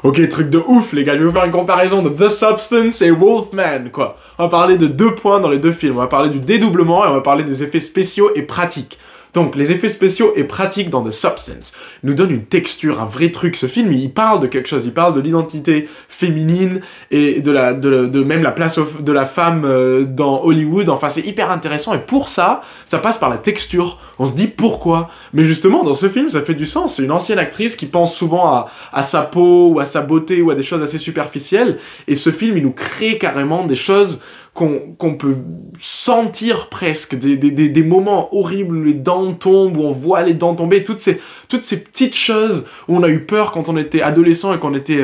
Ok, truc de ouf les gars, je vais vous faire une comparaison de The Substance et Wolfman, quoi. On va parler de 2 points dans les 2 films, on va parler du dédoublement et on va parler des effets spéciaux et pratiques. Donc, les effets spéciaux et pratiques dans The Substance nous donnent une texture, un vrai truc. Ce film, il parle de quelque chose, il parle de l'identité féminine et de même la place de la femme dans Hollywood. Enfin, c'est hyper intéressant et pour ça, ça passe par la texture. On se dit pourquoi. Mais justement, dans ce film, ça fait du sens. C'est une ancienne actrice qui pense souvent à sa peau ou à sa beauté ou à des choses assez superficielles. Et ce film, il nous crée carrément des choses qu'on peut sentir presque, des moments horribles où les dents tombent, où on voit les dents tomber, toutes ces petites choses où on a eu peur quand on était adolescent et qu'on était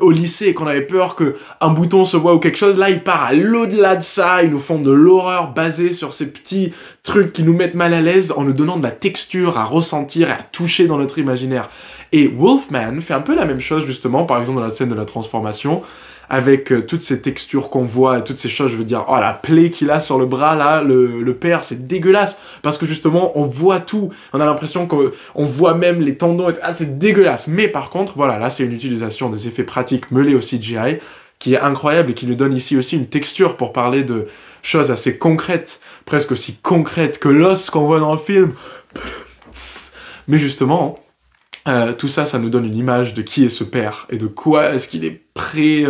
au lycée et qu'on avait peur qu'un bouton se voit ou quelque chose. Là, il part à l'au-delà de ça, ils nous font de l'horreur basée sur ces petits trucs qui nous mettent mal à l'aise en nous donnant de la texture à ressentir et à toucher dans notre imaginaire. Et Wolfman fait un peu la même chose justement, par exemple dans la scène de la transformation, avec toutes ces textures qu'on voit et toutes ces choses, je veux dire, oh la plaie qu'il a sur le bras là, le père, c'est dégueulasse, parce que justement, on voit tout, on a l'impression qu'on voit même les tendons, c'est dégueulasse, mais par contre, voilà, là c'est une utilisation des effets pratiques mêlés au CGI, qui est incroyable et qui nous donne ici aussi une texture pour parler de choses assez concrètes, presque aussi concrètes que l'os qu'on voit dans le film, mais justement... tout ça, ça nous donne une image de qui est ce père et de quoi est-ce qu'il est prêt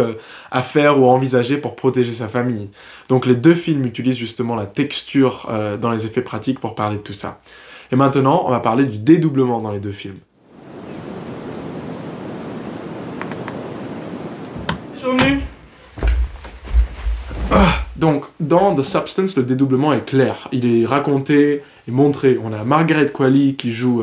à faire ou à envisager pour protéger sa famille. Donc les 2 films utilisent justement la texture dans les effets pratiques pour parler de tout ça. Et maintenant, on va parler du dédoublement dans les 2 films. Bienvenue. Donc, dans The Substance, le dédoublement est clair. Il est raconté et montré. On a Margaret Qualley qui joue...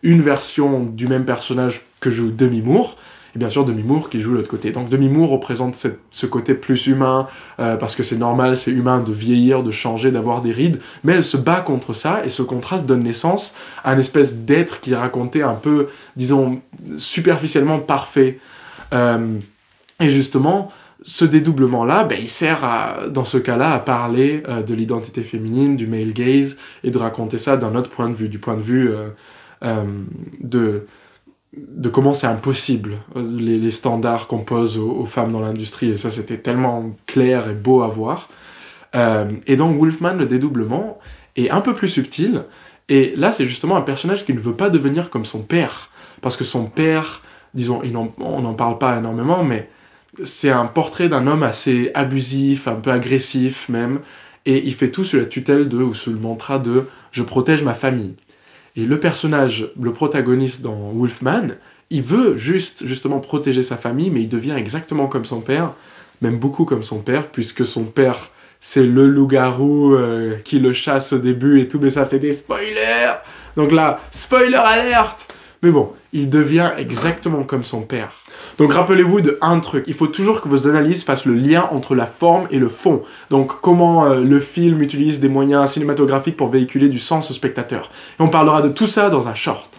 une version du même personnage que joue Demi Moore, et bien sûr Demi Moore qui joue l'autre côté. Donc Demi Moore représente ce côté plus humain, parce que c'est normal, c'est humain de vieillir, de changer, d'avoir des rides, mais elle se bat contre ça, et ce contraste donne naissance à une espèce d'être qui est raconté un peu, disons, superficiellement parfait. Et justement, ce dédoublement-là, il sert, dans ce cas-là, à parler de l'identité féminine, du male gaze, et de raconter ça d'un autre point de vue, du point de vue... de comment c'est impossible, les standards qu'on pose aux femmes dans l'industrie, et ça c'était tellement clair et beau à voir. Et dans Wolfman, le dédoublement est un peu plus subtil, et là c'est justement un personnage qui ne veut pas devenir comme son père, parce que son père, disons, on n'en parle pas énormément, mais c'est un portrait d'un homme assez abusif, un peu agressif même, et il fait tout sous la tutelle ou sous le mantra de « je protège ma famille ». Et le personnage, le protagoniste dans Wolfman, il veut justement protéger sa famille, mais il devient exactement comme son père, même beaucoup comme son père, puisque son père, c'est le loup-garou qui le chasse au début et tout, mais ça c'est des spoilers. Donc là, spoiler alerte. Mais bon, il devient exactement comme son père. Donc rappelez-vous de un truc, il faut toujours que vos analyses fassent le lien entre la forme et le fond. Donc comment le film utilise des moyens cinématographiques pour véhiculer du sens au spectateur. Et on parlera de tout ça dans un short.